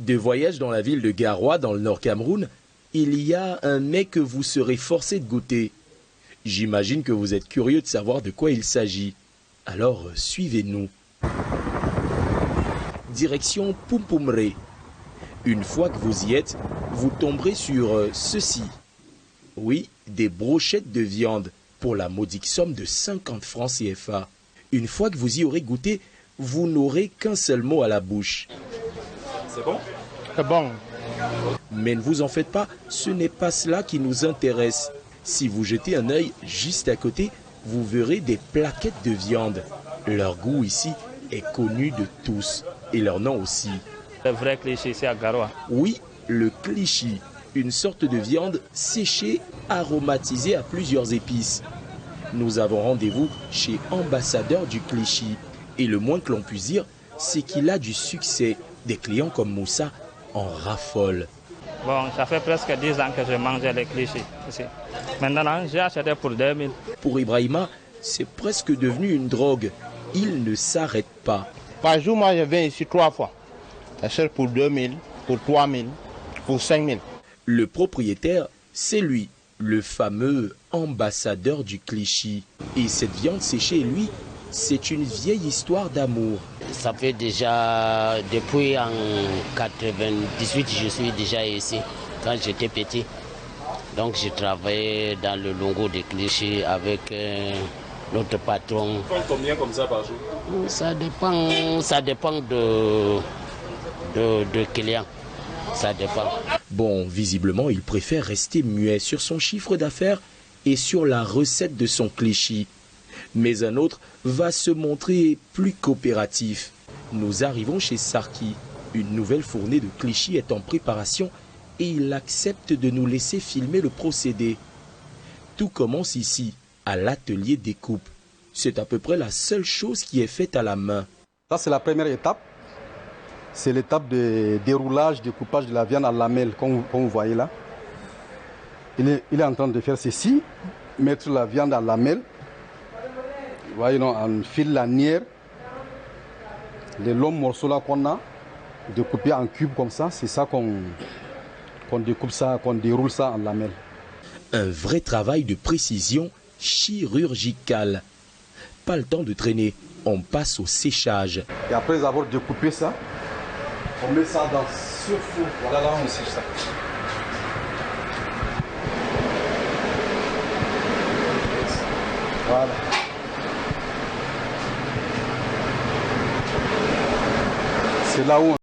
De voyage dans la ville de Garoua, dans le Nord Cameroun, il y a un mets que vous serez forcé de goûter. J'imagine que vous êtes curieux de savoir de quoi il s'agit. Alors, suivez-nous. Direction Pumpumre. Une fois que vous y êtes, vous tomberez sur ceci. Oui, des brochettes de viande pour la modique somme de 50 francs CFA. Une fois que vous y aurez goûté, vous n'aurez qu'un seul mot à la bouche. C'est bon? C'est bon. Mais ne vous en faites pas, ce n'est pas cela qui nous intéresse. Si vous jetez un œil juste à côté, vous verrez des plaquettes de viande. Leur goût ici est connu de tous, et leur nom aussi. Le vrai cliché, c'est à Garoua. Oui, le cliché, une sorte de viande séchée, aromatisée à plusieurs épices. Nous avons rendez-vous chez Ambassadeur du cliché, et le moins que l'on puisse dire, c'est qu'il a du succès. Des clients comme Moussa en raffolent. Bon, ça fait presque 10 ans que je mangeais les clichés ici. Maintenant, j'ai acheté pour 2000. Pour Ibrahima, c'est presque devenu une drogue. Il ne s'arrête pas. Par jour, moi, je viens ici 3 fois. J'achète pour 2000, pour 3000, pour 5000. Le propriétaire, c'est lui, le fameux ambassadeur du cliché. Et cette viande séchée, lui, c'est une vieille histoire d'amour. Ça fait déjà, depuis en 98, je suis déjà ici, quand j'étais petit. Donc je travaillais dans le longo de clichés avec notre patron. Combien comme ça par jour? Ça dépend de clients. Ça dépend. Bon, visiblement, il préfère rester muet sur son chiffre d'affaires et sur la recette de son cliché. Mais un autre va se montrer plus coopératif. Nous arrivons chez Sarki. Une nouvelle fournée de clichés est en préparation et il accepte de nous laisser filmer le procédé. Tout commence ici, à l'atelier découpe. C'est à peu près la seule chose qui est faite à la main. Ça, c'est la première étape. C'est l'étape de déroulage, de coupage de la viande à lamelles, comme vous voyez là. Il est en train de faire ceci, mettre la viande à lamelles. Vous voyez, on file lanière. Les longs morceaux là qu'on a, découpés en cubes comme ça, c'est ça qu'on découpe ça, qu'on déroule ça en lamelles. Un vrai travail de précision chirurgicale. Pas le temps de traîner, on passe au séchage. Et après avoir découpé ça, on met ça dans ce four. Voilà, là on sèche ça. Voilà. C'est là où